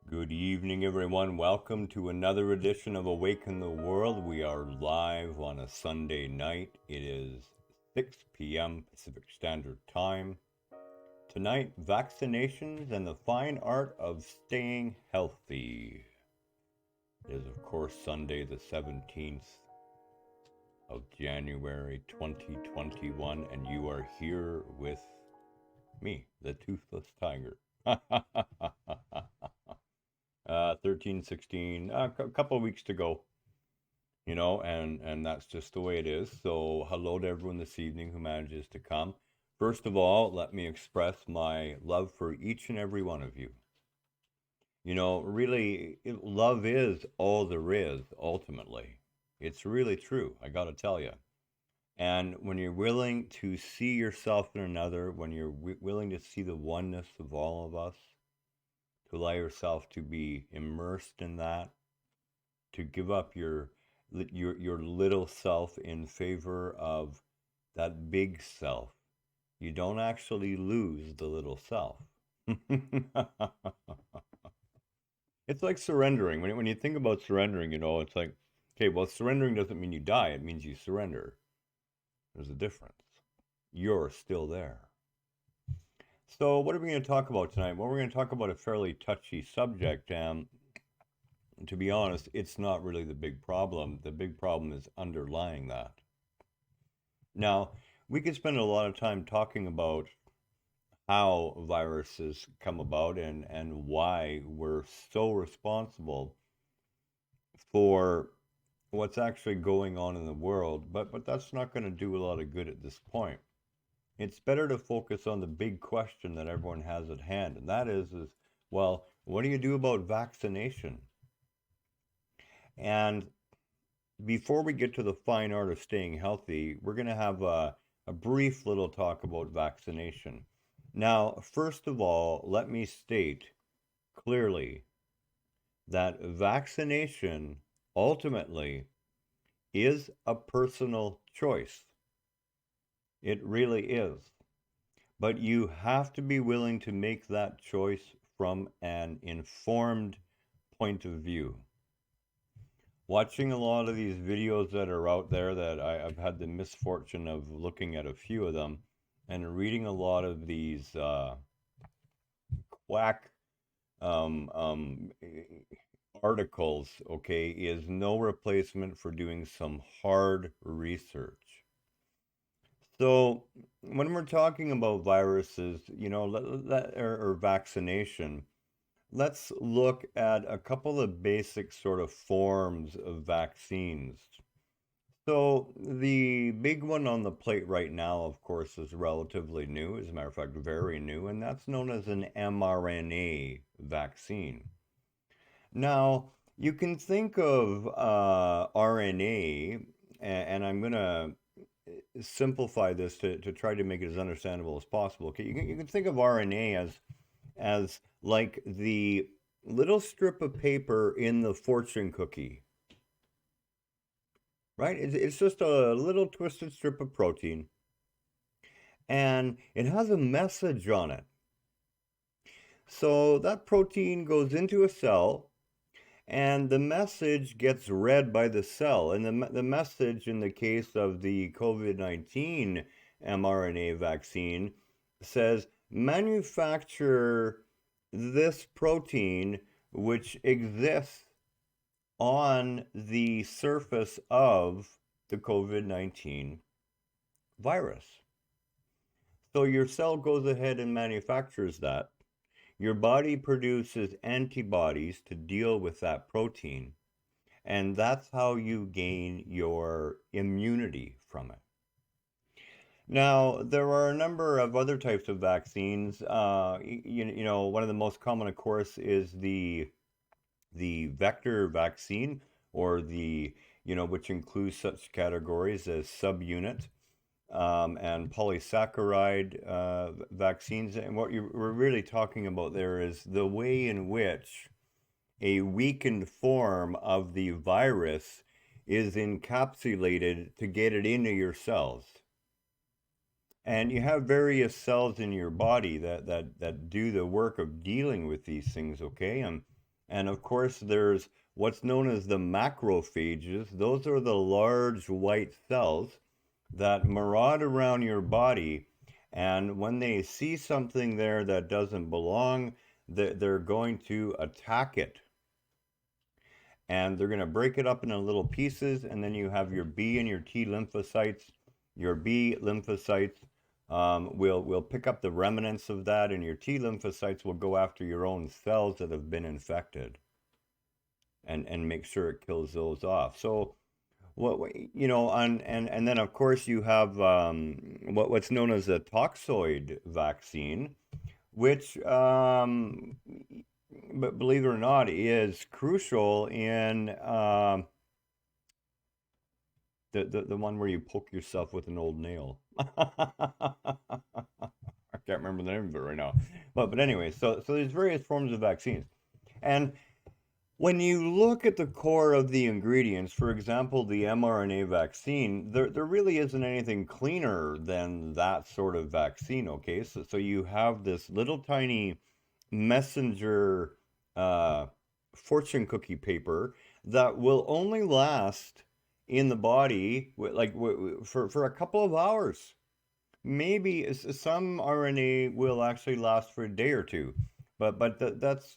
Good evening, everyone. Welcome to another edition of Awaken the World. We are live on a Sunday night. It is 6 p.m. Pacific Standard Time. Tonight, vaccinations and the fine art of staying healthy. It is, of course, Sunday, the 17th of January 2021, and you are here with me, the Toothless Tiger. 13, 16, a couple of weeks to go, and that's just the way it is. So, hello to everyone this evening who manages to come. First of all, let me express my love for each and every one of you. Really, love is all there is, ultimately. It's really true, I gotta tell you. And when you're willing to see yourself in another, when you're willing to see the oneness of all of us, to allow yourself to be immersed in that, to give up your little self in favor of that big self, you don't actually lose the little self. It's like surrendering. When you think about surrendering, it's like, okay, well, surrendering doesn't mean you die. It means you surrender. There's a difference. You're still there. So what are we going to talk about tonight? Well, we're going to talk about a fairly touchy subject. To be honest, it's not really the big problem. The big problem is underlying that. Now, we could spend a lot of time talking about how viruses come about and why we're so responsible for what's actually going on in the world, but that's not going to do a lot of good at this point. It's better to focus on the big question that everyone has at hand, and that is well, what do you do about vaccination? And before we get to the fine art of staying healthy, we're going to have a brief little talk about vaccination. Now, first of all, let me state clearly that vaccination ultimately is a personal choice. It really is. But you have to be willing to make that choice from an informed point of view. Watching a lot of these videos that are out there that I've had the misfortune of looking at a few of them and reading a lot of these quack um, um, articles, okay, is no replacement for doing some hard research. So when we're talking about viruses, or vaccination, let's look at a couple of basic sort of forms of vaccines. So the big one on the plate right now, of course, is relatively new, as a matter of fact, very new, and that's known as an mRNA vaccine. Now, you can think of RNA, and I'm going to simplify this to try to make it as understandable as possible. Okay, you can think of RNA as like the little strip of paper in the fortune cookie, right? It's just a little twisted strip of protein, and it has a message on it. So that protein goes into a cell, and the message gets read by the cell. And the message in the case of the COVID-19 mRNA vaccine says, manufacture this protein which exists on the surface of the COVID-19 virus. So your cell goes ahead and manufactures that. Your body produces antibodies to deal with that protein, and that's how you gain your immunity from it. Now, there are a number of other types of vaccines. One of the most common, of course, is the vector vaccine, or which includes such categories as subunit and polysaccharide vaccines. And what we're really talking about there is the way in which a weakened form of the virus is encapsulated to get it into your cells. And you have various cells in your body that do the work of dealing with these things, okay? And of course, there's what's known as the macrophages. Those are the large white cells that maraud around your body. And when they see something there that doesn't belong, they're going to attack it. And they're going to break it up into little pieces. And then you have your B and your T lymphocytes. Your B lymphocytes will pick up the remnants of that, and your T lymphocytes will go after your own cells that have been infected and make sure it kills those off. So and then of course you have what's known as a toxoid vaccine, which but believe it or not, is crucial in the one where you poke yourself with an old nail. I can't remember the name of it right now, but anyway, so there's various forms of vaccines, and when you look at the core of the ingredients, for example, the mRNA vaccine, there really isn't anything cleaner than that sort of vaccine, okay? So you have this little tiny messenger uh, fortune cookie paper that will only last in the body for a couple of hours. Maybe some RNA will actually last for a day or two, but that's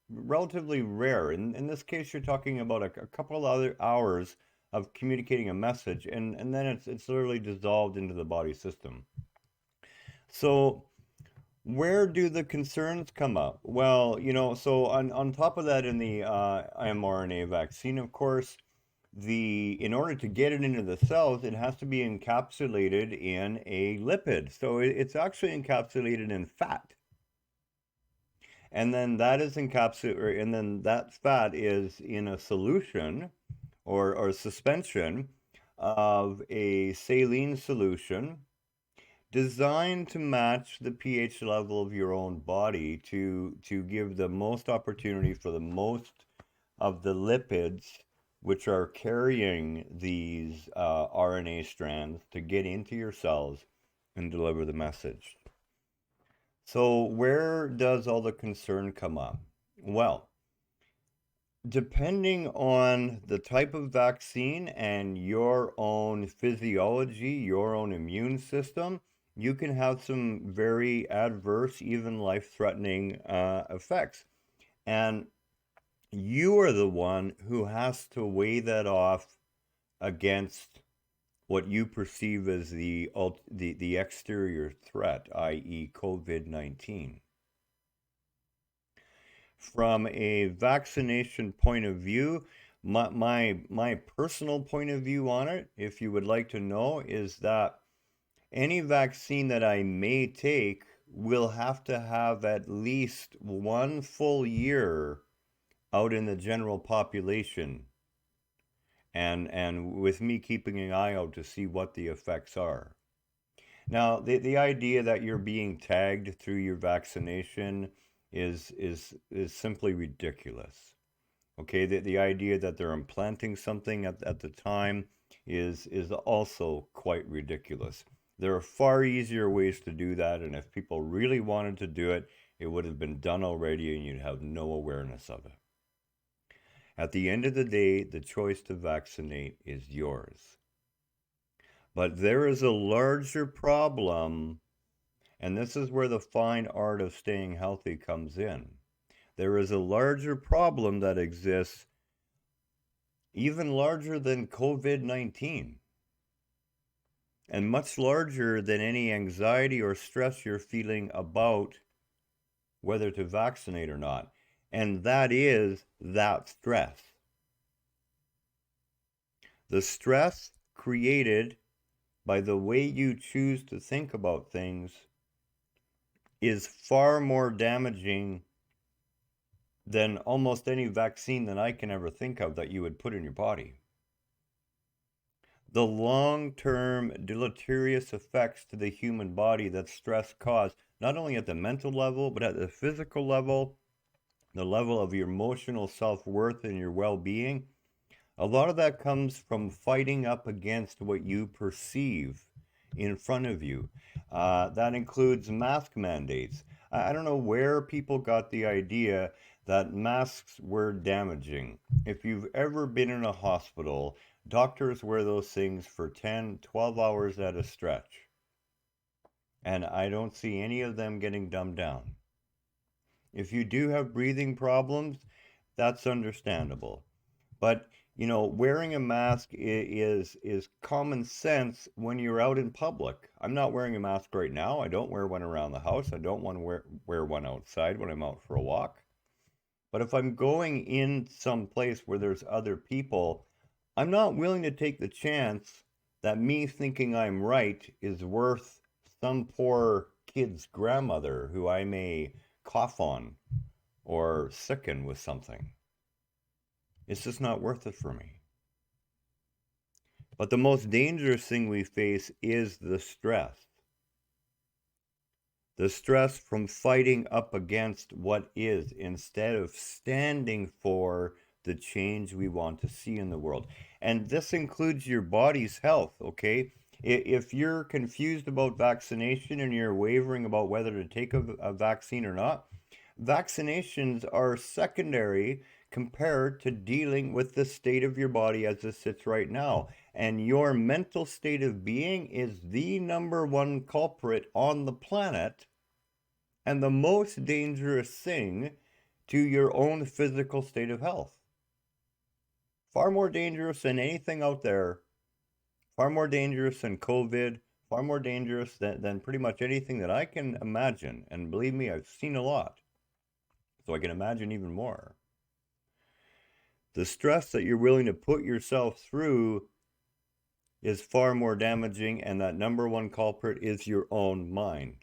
relatively rare. In this case, you're talking about a couple of other hours of communicating a message, and then it's literally dissolved into the body system. So where do the concerns come up? Well, so on top of that, in the mRNA vaccine, of course, in order to get it into the cells, it has to be encapsulated in a lipid. So it's actually encapsulated in fat. And then that is encapsulated, and then that fat is in a solution or suspension of a saline solution designed to match the pH level of your own body to give the most opportunity for the most of the lipids which are carrying these RNA strands to get into your cells and deliver the message. So where does all the concern come up? Well, depending on the type of vaccine and your own physiology, your own immune system, you can have some very adverse, even life-threatening effects. And you are the one who has to weigh that off against what you perceive as the exterior threat, i.e., COVID-19. From a vaccination point of view, my personal point of view on it, if you would like to know, is that any vaccine that I may take will have to have at least 1 full year out in the general population, and with me keeping an eye out to see what the effects are. Now, the idea that you're being tagged through your vaccination is simply ridiculous. Okay, the idea that they're implanting something at the time is also quite ridiculous. There are far easier ways to do that, and if people really wanted to do it, it would have been done already, and you'd have no awareness of it. At the end of the day, the choice to vaccinate is yours. But there is a larger problem, and this is where the fine art of staying healthy comes in. There is a larger problem that exists, even larger than COVID-19, and much larger than any anxiety or stress you're feeling about whether to vaccinate or not. And that is that stress. The stress created by the way you choose to think about things is far more damaging than almost any vaccine that I can ever think of that you would put in your body. The long-term deleterious effects to the human body that stress causes, not only at the mental level, but at the physical level, the level of your emotional self-worth and your well-being, a lot of that comes from fighting up against what you perceive in front of you. That includes mask mandates. I don't know where people got the idea that masks were damaging. If you've ever been in a hospital, doctors wear those things for 10, 12 hours at a stretch. And I don't see any of them getting dumbed down. If you do have breathing problems, that's understandable. But wearing a mask is common sense when you're out in public. I'm not wearing a mask right now. I don't wear one around the house. I don't want to wear one outside when I'm out for a walk. But if I'm going in some place where there's other people, I'm not willing to take the chance that me thinking I'm right is worth some poor kid's grandmother who I may cough on or sicken with something. It's just not worth it for me. But the most dangerous thing we face is the stress. The stress from fighting up against what is instead of standing for the change we want to see in the world. And this includes your body's health, okay? If you're confused about vaccination and you're wavering about whether to take a vaccine or not, vaccinations are secondary compared to dealing with the state of your body as it sits right now. And your mental state of being is the number one culprit on the planet and the most dangerous thing to your own physical state of health. Far more dangerous than anything out there, far more dangerous than COVID, far more dangerous than pretty much anything that I can imagine. And believe me, I've seen a lot, so I can imagine even more. The stress that you're willing to put yourself through is far more damaging, and that number one culprit is your own mind.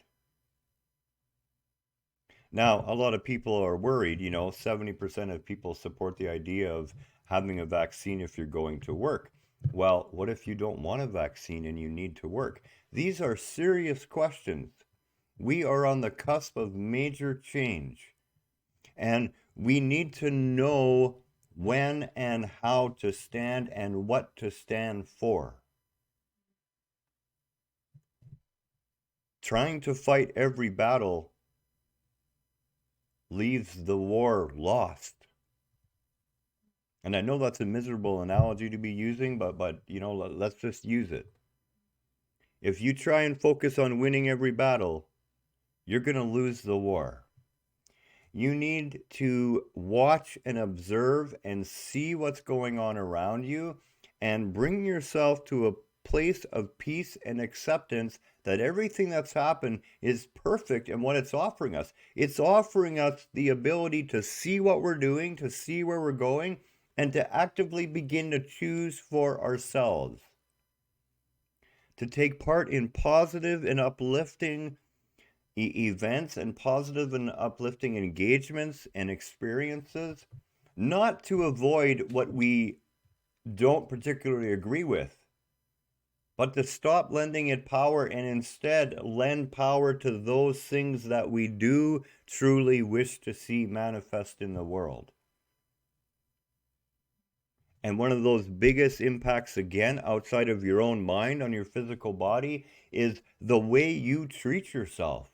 Now, a lot of people are worried, 70% of people support the idea of having a vaccine if you're going to work. Well, what if you don't want a vaccine and you need to work? These are serious questions. We are on the cusp of major change, and we need to know when and how to stand and what to stand for. Trying to fight every battle leaves the war lost. And I know that's a miserable analogy to be using, but let's just use it. If you try and focus on winning every battle, you're going to lose the war. You need to watch and observe and see what's going on around you and bring yourself to a place of peace and acceptance that everything that's happened is perfect in what it's offering us. It's offering us the ability to see what we're doing, to see where we're going, and to actively begin to choose for ourselves. To take part in positive and uplifting events and positive and uplifting engagements and experiences, not to avoid what we don't particularly agree with, but to stop lending it power and instead lend power to those things that we do truly wish to see manifest in the world. And one of those biggest impacts, again, outside of your own mind on your physical body, is the way you treat yourself.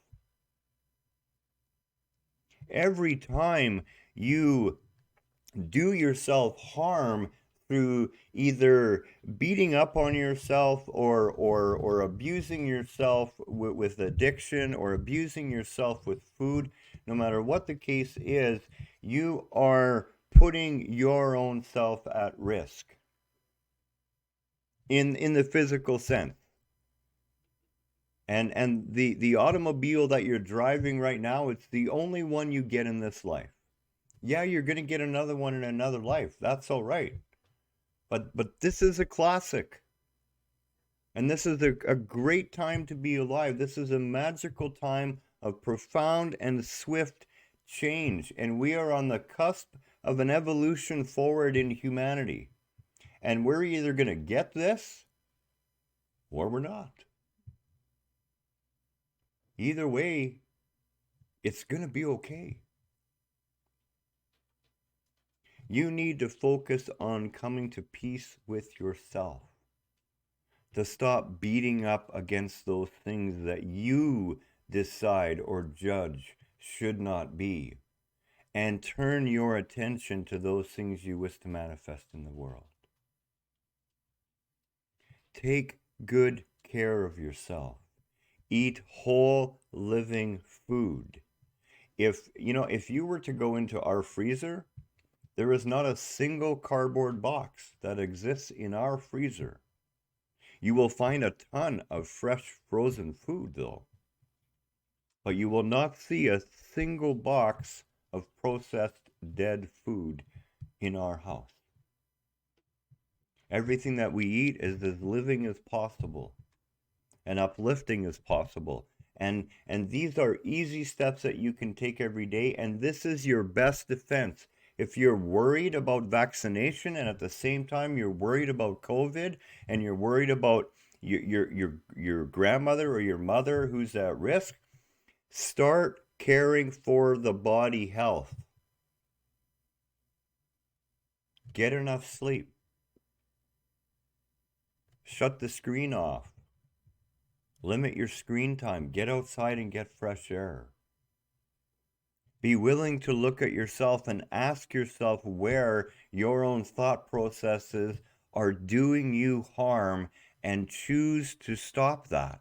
Every time you do yourself harm through either beating up on yourself or abusing yourself with addiction or abusing yourself with food, no matter what the case is, you are putting your own self at risk in the physical sense. And the automobile that you're driving right now, it's the only one you get in this life. Yeah, you're going to get another one in another life. That's all right. But this is a classic. And this is a great time to be alive. This is a magical time of profound and swift change. And we are on the cusp of an evolution forward in humanity. And we're either going to get this or we're not. Either way, it's going to be okay. You need to focus on coming to peace with yourself. To stop beating up against those things that you decide or judge should not be. and turn your attention to those things you wish to manifest in the world. Take good care of yourself. Eat whole living food. If you were to go into our freezer, there is not a single cardboard box that exists in our freezer. You will find a ton of fresh frozen food though, but you will not see a single box of processed dead food in our house. Everything that we eat is as living as possible and uplifting as possible. And these are easy steps that you can take every day, and this is your best defense. If you're worried about vaccination and at the same time you're worried about COVID and you're worried about your grandmother or your mother who's at risk, start caring for the body health. Get enough sleep. Shut the screen off. Limit your screen time. Get outside and get fresh air. Be willing to look at yourself and ask yourself where your own thought processes are doing you harm and choose to stop that.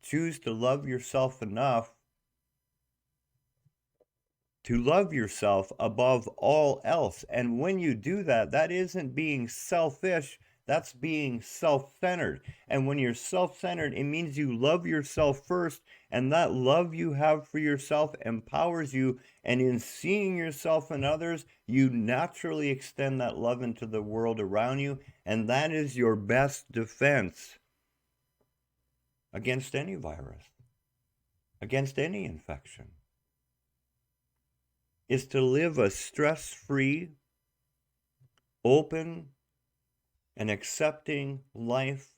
Choose to love yourself enough to love yourself above all else. And when you do that, that isn't being selfish, that's being self centered. And when you're self centered, it means you love yourself first, and that love you have for yourself empowers you. And in seeing yourself in others, you naturally extend that love into the world around you. And that is your best defense against any virus, against any infection, is to live a stress-free, open, and accepting life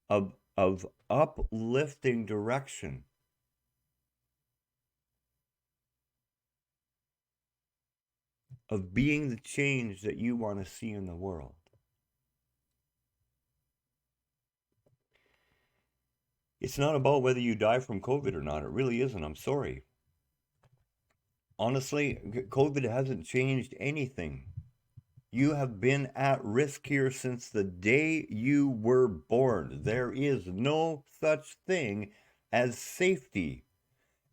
of uplifting direction. Of being the change that you want to see in the world. It's not about whether you die from COVID or not. It really isn't. I'm sorry. Honestly, COVID hasn't changed anything. You have been at risk here since the day you were born. There is no such thing as safety.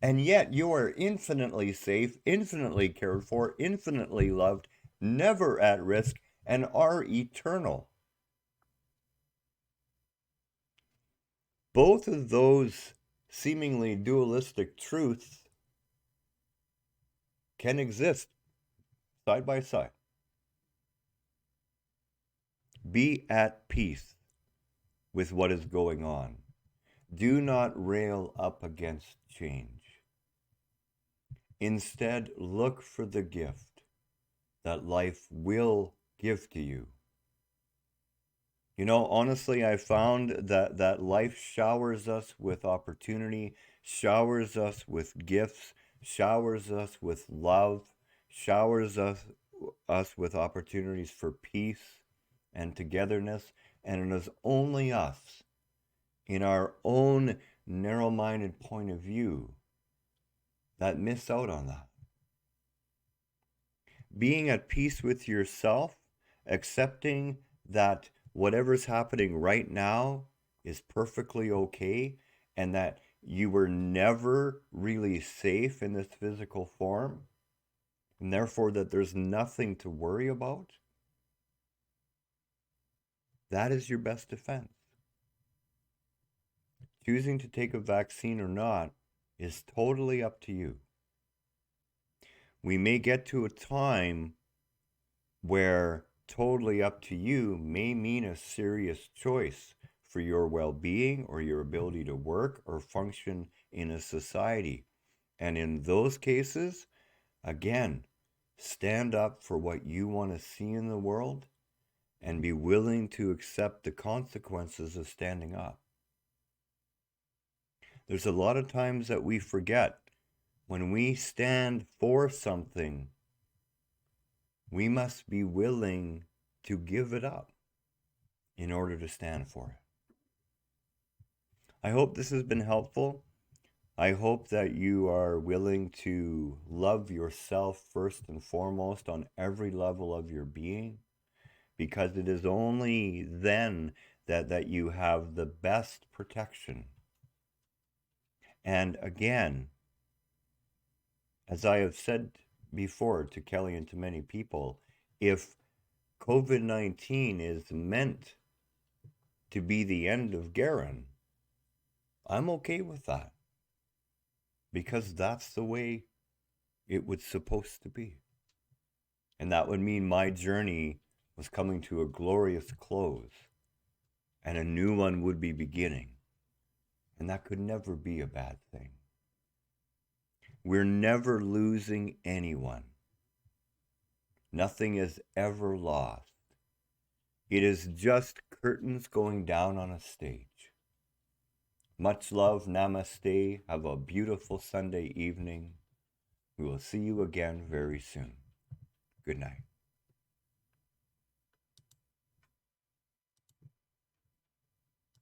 And yet you are infinitely safe, infinitely cared for, infinitely loved, never at risk, and are eternal. Both of those seemingly dualistic truths can exist side by side. Be at peace with what is going on. Do not rail up against change. Instead, look for the gift that life will give to you. You know, honestly, I found that life showers us with opportunity, showers us with gifts, showers us with love, showers us with opportunities for peace and togetherness, and it is only us, in our own narrow-minded point of view, that miss out on that. Being at peace with yourself, accepting that whatever's happening right now is perfectly okay, and that you were never really safe in this physical form, and therefore that there's nothing to worry about, that is your best defense. Choosing to take a vaccine or not is totally up to you. We may get to a time where totally up to you may mean a serious choice for your well-being or your ability to work or function in a society. And in those cases, again, stand up for what you want to see in the world and be willing to accept the consequences of standing up. There's a lot of times that we forget when we stand for something, we must be willing to give it up in order to stand for it. I hope this has been helpful. I hope that you are willing to love yourself first and foremost on every level of your being, because it is only then that you have the best protection. And again, as I have said before to Kelly and to many people, if COVID-19 is meant to be the end of Garen, I'm okay with that, because that's the way it was supposed to be. And that would mean my journey was coming to a glorious close and a new one would be beginning. And that could never be a bad thing. We're never losing anyone. Nothing is ever lost. It is just curtains going down on a stage. Much love, namaste. Have a beautiful Sunday evening. We will see you again very soon. Good night.